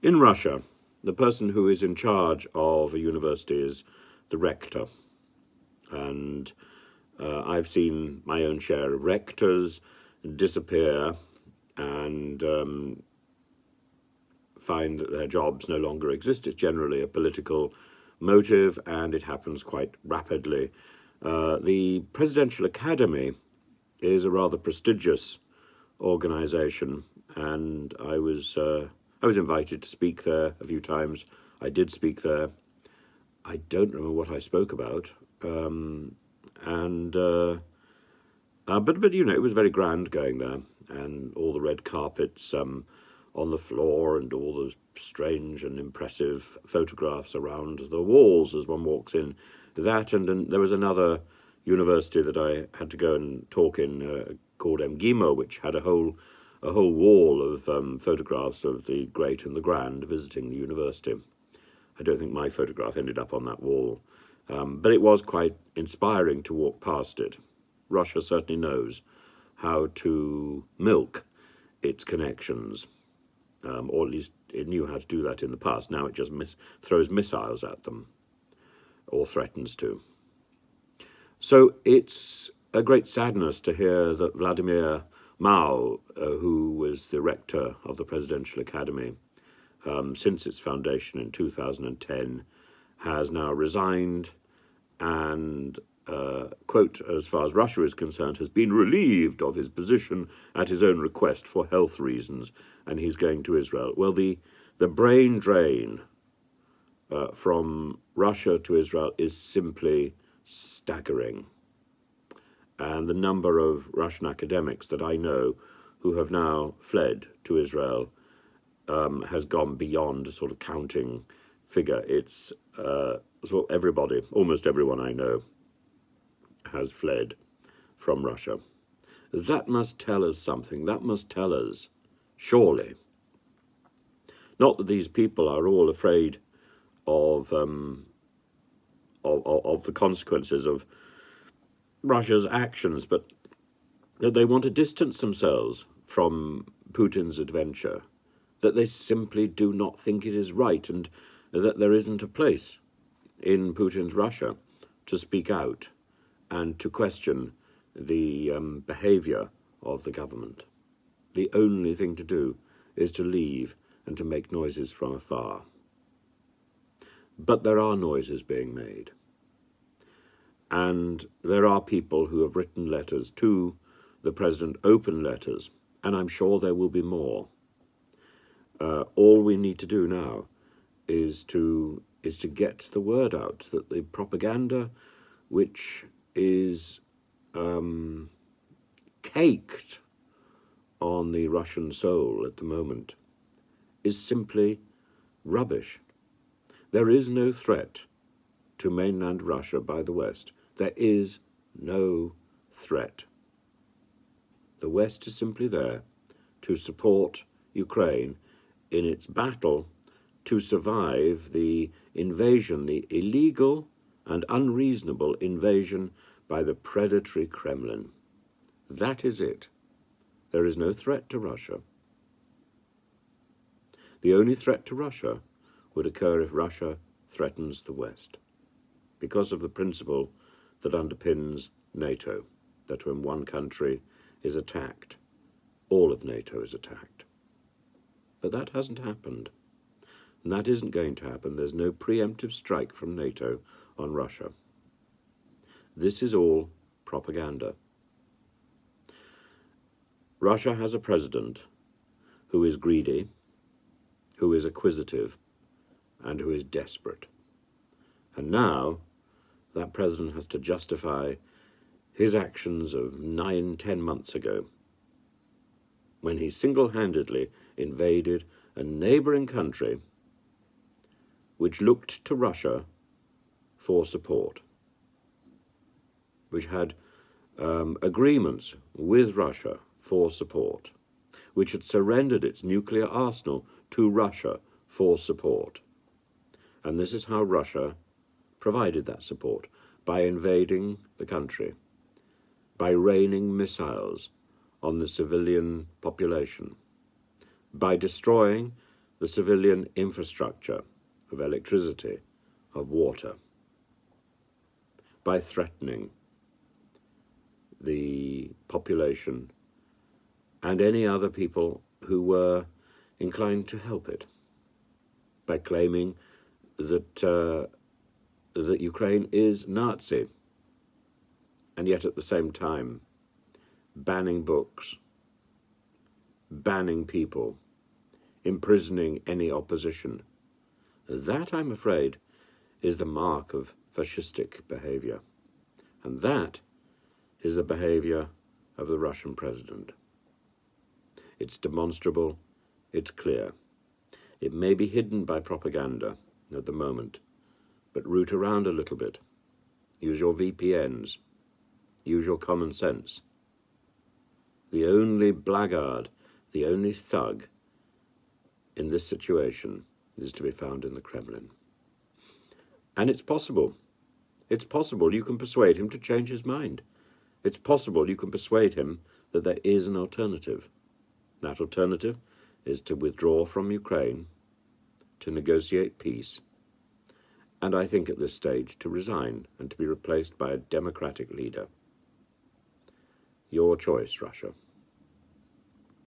In Russia, the person who is in charge of a university is the rector. And I've seen my own share of rectors disappear and find that their jobs no longer exist. It's generally a political motive, and it happens quite rapidly. The Presidential Academy is a rather prestigious organization, and I was invited to speak there a few times. I did speak there. I don't remember what I spoke about, but you know, it was very grand going there, and all the red carpets on the floor, and all the strange and impressive photographs around the walls as one walks in. That, and then there was another university that I had to go and talk in called MGIMO, which had a whole wall of photographs of the great and the grand visiting the university. I don't think my photograph ended up on that wall, but it was quite inspiring to walk past it. Russia certainly knows how to milk its connections, or at least it knew how to do that in the past. Now it just throws missiles at them, or threatens to. So it's a great sadness to hear that Vladimir Mao, who was the rector of the Presidential Academy since its foundation in 2010, has now resigned and, quote, as far as Russia is concerned, has been relieved of his position at his own request for health reasons, and he's going to Israel. Well, the brain drain from Russia to Israel is simply staggering. And the number of Russian academics that I know who have now fled to Israel has gone beyond a sort of counting figure. It's so everybody, almost everyone I know, has fled from Russia. That must tell us something. That must tell us, surely, not that these people are all afraid of the consequences of Russia's actions, but that they want to distance themselves from Putin's adventure, that they simply do not think it is right, and that there isn't a place in Putin's Russia to speak out and to question the behavior of the government. The only thing to do is to leave and to make noises from afar. But there are noises being made. And there are people who have written letters to the president, open letters, and I'm sure there will be more. All we need to do now is to get the word out that the propaganda, which is caked on the Russian soul at the moment, is simply rubbish. There is no threat to mainland Russia by the West. There is no threat. The West is simply there to support Ukraine in its battle to survive the invasion, the illegal and unreasonable invasion by the predatory Kremlin. That is it. There is no threat to Russia. The only threat to Russia would occur if Russia threatens the West, because of the principle that underpins NATO, that when one country is attacked, all of NATO is attacked. But that hasn't happened, and that isn't going to happen. There's no preemptive strike from NATO on Russia. This is all propaganda. Russia has a president who is greedy, who is acquisitive, and who is desperate. And now that president has to justify his actions of 9-10 months ago, when he single-handedly invaded a neighboring country which looked to Russia for support, which had agreements with Russia for support, which had surrendered its nuclear arsenal to Russia for support. And this is how Russia provided that support, by invading the country, by raining missiles on the civilian population, by destroying the civilian infrastructure of electricity, of water, by threatening the population and any other people who were inclined to help it, by claiming that that Ukraine is Nazi, and yet at the same time banning books, banning people, imprisoning any opposition. That, I'm afraid, is the mark of fascistic behavior. And that is the behavior of the Russian president. It's demonstrable, it's clear. It may be hidden by propaganda at the moment, but root around a little bit. Use your VPNs. Use your common sense. The only blackguard, the only thug in this situation is to be found in the Kremlin. And it's possible. It's possible you can persuade him to change his mind. It's possible you can persuade him that there is an alternative. That alternative is to withdraw from Ukraine, to negotiate peace, and I think at this stage to resign and to be replaced by a democratic leader. Your choice, Russia.